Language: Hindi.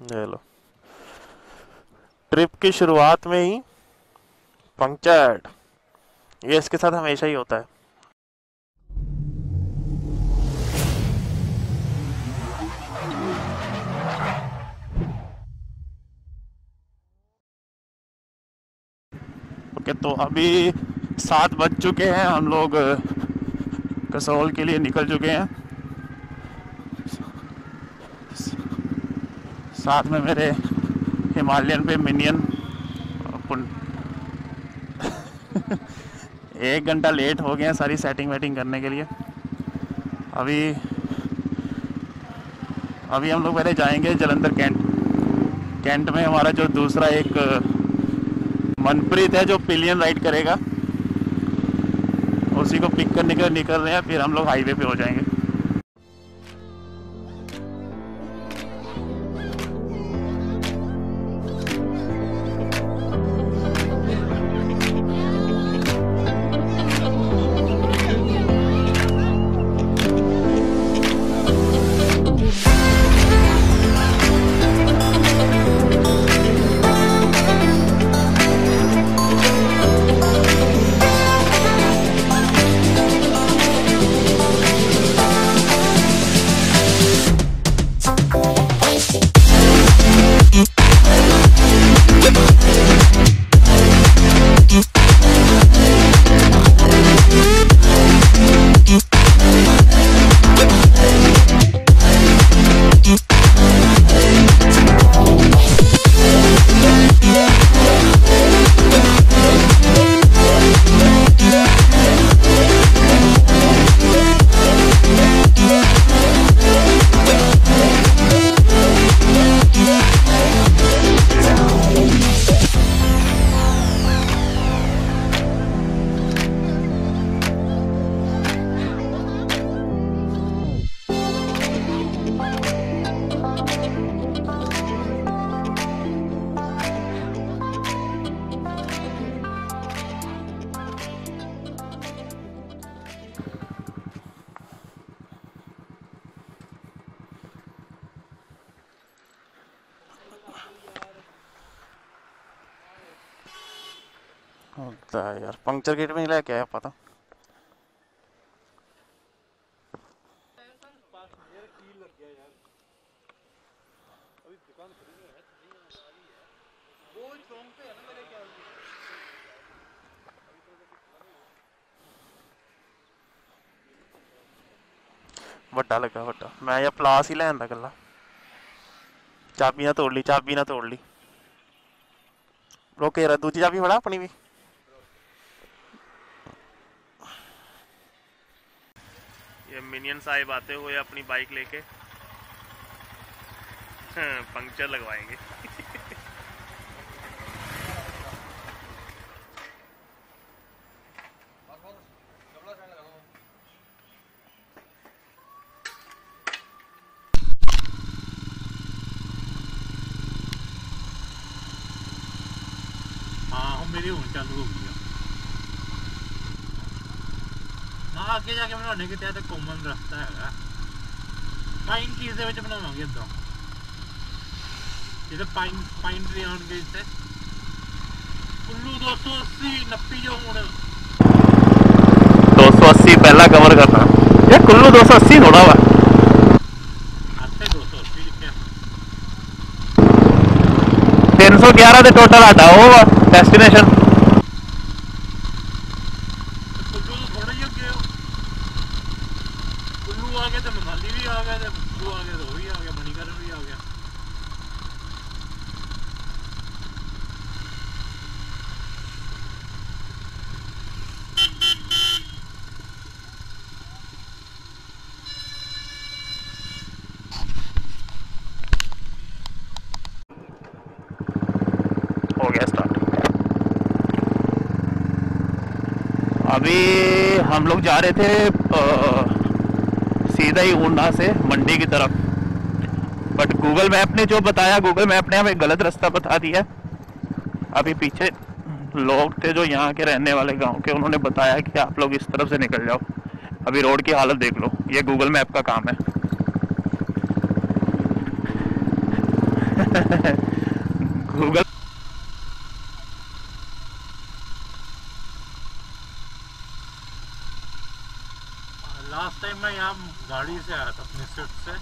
ये लो, ट्रिप की शुरुआत में ही पंक्चर्ड। ये इसके साथ हमेशा ही होता है। ओके, तो अभी 7 बज चुके हैं, हम लोग कसोल के लिए निकल चुके हैं। साथ में मेरे हिमालयन पे मिनियन। 1 घंटा लेट हो गए हैं सारी सेटिंग वेटिंग करने के लिए। अभी अभी हम लोग पहले जाएंगे जलंधर कैंट। कैंट में हमारा जो दूसरा एक मनप्रीत है जो पिलियन राइड करेगा, उसी को पिक करने के लिए निकल रहे हैं, फिर हम लोग हाईवे पे हो जाएंगे। होता है यार, पंक्चर किट में लेके आया पता। ਵੱਡਾ ਲੱਗਾ ਵੱਡਾ, ਮੈਂ ਇਹ ਪਲਾਸ ਹੀ ਲੈਣ ਦਾ ਗੱਲਾਂ। ਚਾਬੀ ਨਾ ਤੋੜ ਲਈ, ਚਾਬੀ ਨਾ ਤੋੜ ਲਈ। ਰੋਕੇ ਯਾਰ, ਦੂਜੀ ਚਾਬੀ ਫੜਾ ਆਪਣੀ ਵੀ। ये मिनियन साहिब आते हुए अपनी बाइक लेके पंक्चर लगवाएंगे। हाँ मेरी हूँ चालू हो गई। ਅੱਗੇ ਜਾ ਕੇ ਬਣਾਉਣੇ ਕਿਤੇ ਆ ਤੇ ਕਾਮਨ ਰਸਤਾ ਹੈਗਾ। ਪਾਈਨ ਚੀਜ਼ ਦੇ ਵਿੱਚ ਬਣਾਵਾਂਗੇ ਇਦਾਂ, ਜਿਹਦੇ ਪਾਈਨ ਟਰੀ ਆਉਣਗੇ ਇੱਥੇ। ਕੁੱਲੂ 280 ਨੱਪੀ ਜੋ ਹੁਣ 280 पहला कवर करना। ये कुल्लू 280 थोड़ा हुआ, ਇੱਥੇ 280 ਲਿਖਿਆ। 311 ਦੇ ਟੋਟਲ ਸਾਡਾ ਉਹ ਵਾ ਡੈਸਟੀਨੇਸ਼ਨ। आ गया तो मनाली भी आ गया, तो आ गया तो भी आ गया, मणिकरण भी आ गया। हो गया स्टार्ट। अभी हम लोग जा रहे थे सीधा ही ऊना से मंडी की तरफ, बट गूगल मैप ने जो बताया, गूगल मैप ने हमें गलत रास्ता बता दिया। अभी पीछे लोग थे जो यहाँ के रहने वाले गांव के, उन्होंने बताया कि आप लोग इस तरफ से निकल जाओ। अभी रोड की हालत देख लो, ये गूगल मैप का काम है। गूगल लास्ट टाइम मैं यहाँ गाड़ी से आया था अपनी स्विफ्ट से,